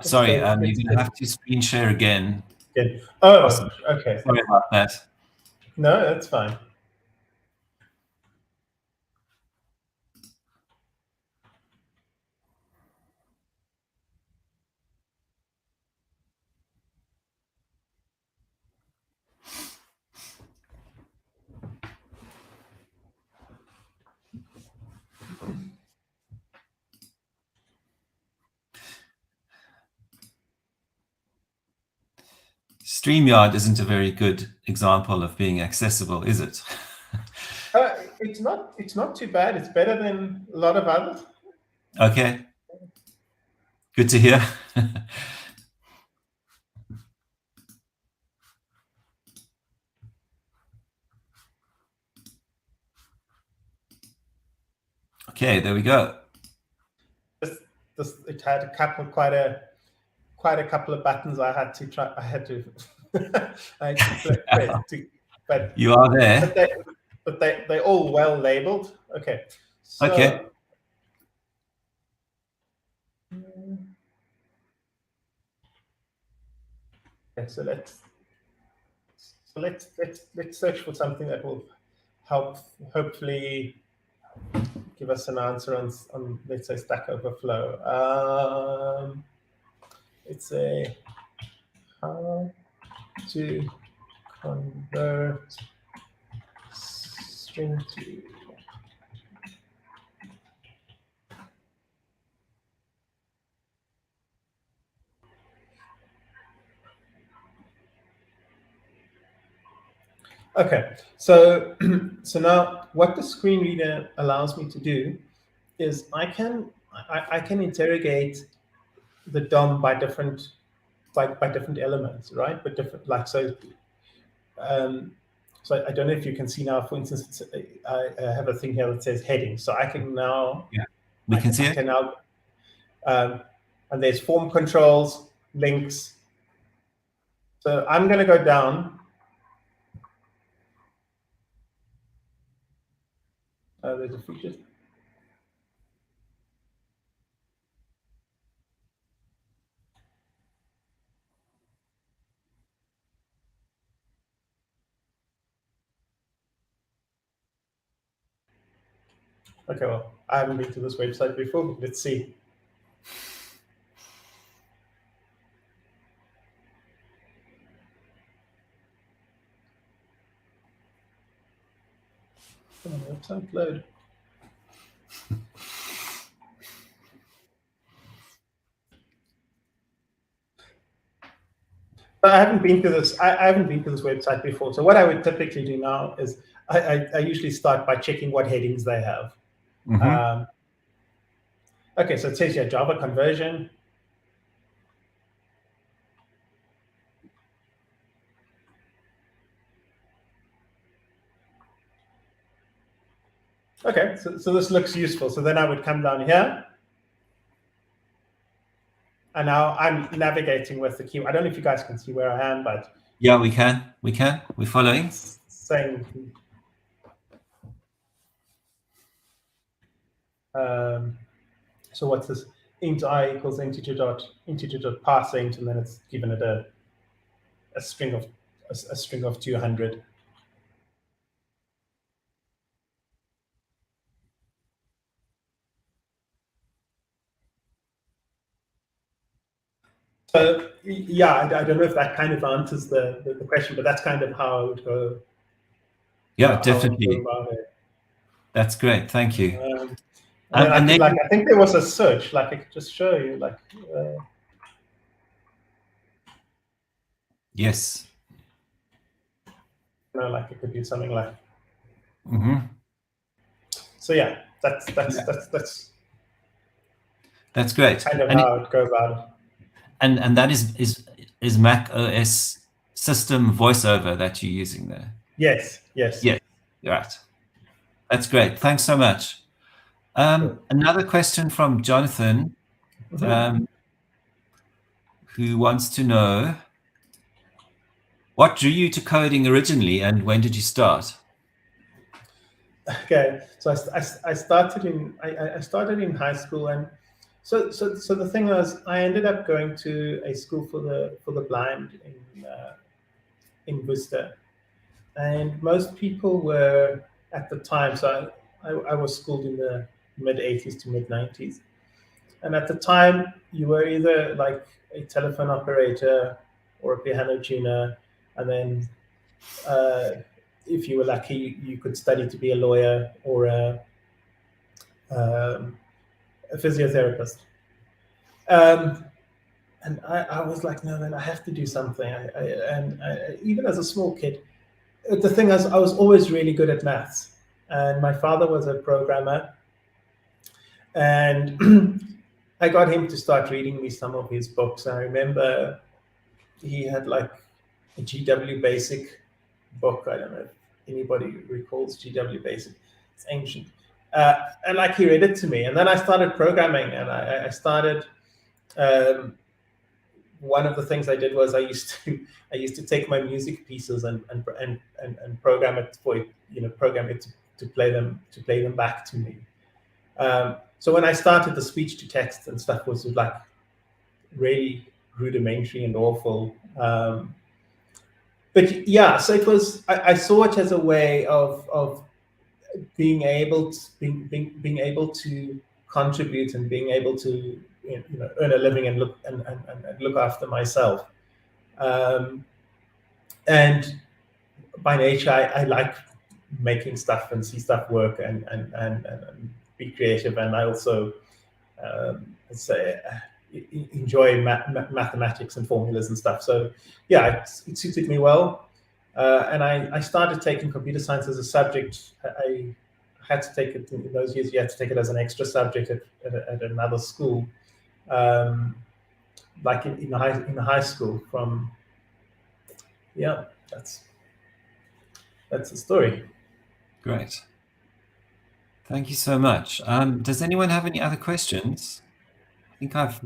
Sorry, you're going to have to screen share again. Okay. Oh, Awesome. okay. Sorry about that. No, that's fine. StreamYard isn't a very good example of being accessible, is it? It's not. It's not too bad. It's better than a lot of others. Okay. Good to hear. Okay, there we go. It had quite a couple of buttons I had to try. I had to press but you are there. But they're all well labeled. Okay. So, okay. So let's search for something that will help, hopefully give us an answer on let's say Stack Overflow. It's a how to convert string to okay. So so now what the screen reader allows me to do is I can interrogate the DOM by different elements, right? But different so I don't know if you can see now, for instance, I have a thing here that says heading. So I can now, we can see it. Can now, and there's form controls, links. So I'm going to go down. There's a feature. Okay, well, I haven't been to this website before. Let's see. Come on, website load. I haven't been to this. I haven't been to this website before. So what I would typically do now is I usually start by checking what headings they have. Mm-hmm. Okay, so it says here Java conversion. Okay, so this looks useful. So then I would come down here. And now I'm navigating with the key. I don't know if you guys can see where I am, but yeah, we can. We're following. Saying so what's this? Int I equals integer dot parse int, and then it's given it a string of 200. So yeah, I don't know if that kind of answers the question, but that's kind of how I would go. Yeah, definitely. That's great. Thank you. And then I think there was a search. Like I could just show you. Like yes. Like it could be something like. Mm-hmm. So yeah, That's great. kind of And how I'd go about it. and that is Mac OS system voiceover that you're using there? Yes. Yes, right. That's great. Thanks so much. Another question from Jonathan, who wants to know, what drew you to coding originally, and when did you start? Okay, so I started in high school, and so the thing was, I ended up going to a school for the blind in Worcester, and most people were at the time. So I was schooled in the mid '80s to mid '90s, and at the time you were either like a telephone operator or a piano tuner, and then if you were lucky, you could study to be a lawyer or a physiotherapist. And I was like, no, man, I have to do something. Even as a small kid, the thing is, I was always really good at maths. And my father was a programmer. And I got him to start reading me some of his books. I remember he had like a GW Basic book. I don't know if anybody recalls GW Basic. It's ancient. And like he read it to me. And then I started programming, and I started... one of the things I did was I used to take my music pieces and program it to play them back to me. So when I started, the speech to text and stuff was like really rudimentary and awful. But yeah, so it was. I saw it as a way of being able to contribute and being able to earn a living and look after myself. And by nature, I like making stuff and see stuff work and be creative. And I also enjoy mathematics and formulas and stuff. So yeah, it suited me well. And I started taking computer science as a subject. I had to take it in those years. You had to take it as an extra subject at another school. Like in high school. That's the story. Great. Thank you so much. Does anyone have any other questions? I think I've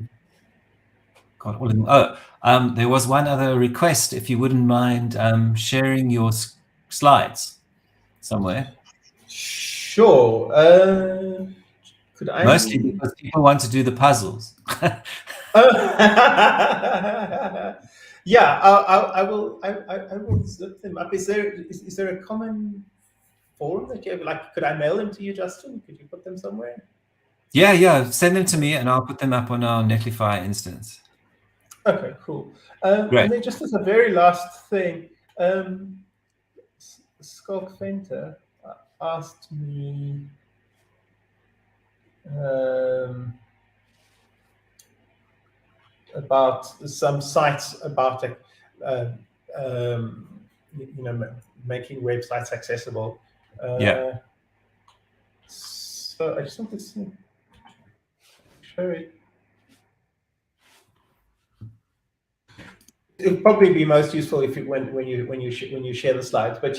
got all of them. Oh, there was one other request, if you wouldn't mind sharing your slides somewhere. Sure. Could I? Mostly because people want to do the puzzles. Yeah, I will zip them up. Is there a common forum that you have? Like, could I mail them to you, Justin? Could you put them somewhere? Yeah. Send them to me, and I'll put them up on our Netlify instance. Okay, cool. Great. And then just as a very last thing, Skulk Fenter asked me about some sites about making websites accessible. Yeah. So I just wanted to show it. It'll probably be most useful if when you share the slides. But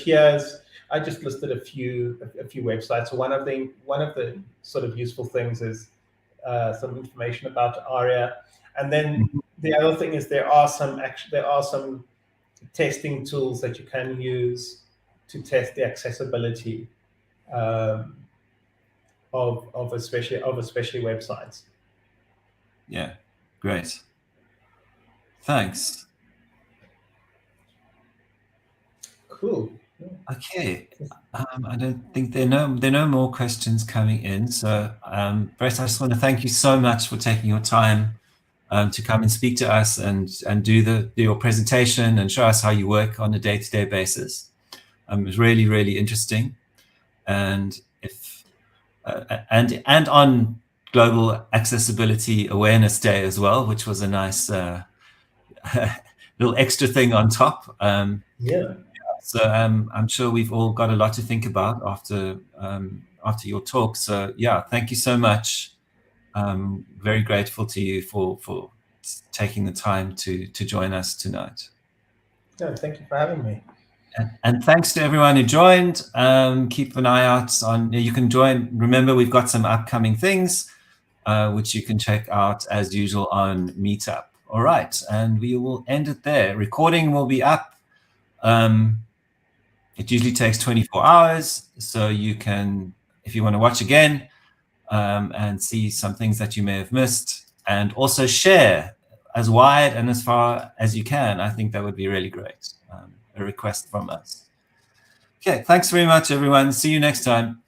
I just listed a few websites. So one of the sort of useful things is some information about ARIA, and then the other thing is there are some testing tools that you can use to test the accessibility of especially websites. Yeah, great. Thanks. Cool. Okay. I don't think there are no more questions coming in. So, Brett, I just want to thank you so much for taking your time to come and speak to us and do your presentation and show us how you work on a day-to-day basis. It was really, really interesting, and and on Global Accessibility Awareness Day as well, which was a nice little extra thing on top. So I'm sure we've all got a lot to think about after after your talk. So yeah, thank you so much. Very grateful to you for taking the time to join us tonight. No, thank you for having me. And thanks to everyone who joined. Keep an eye out on, you can join. Remember, we've got some upcoming things, which you can check out as usual on Meetup. All right, and we will end it there. Recording will be up. It usually takes 24 hours, so you can, if you want to watch again and see some things that you may have missed, and also share as wide and as far as you can. I think that would be really great. A request from us. Okay, thanks very much, everyone. See you next time.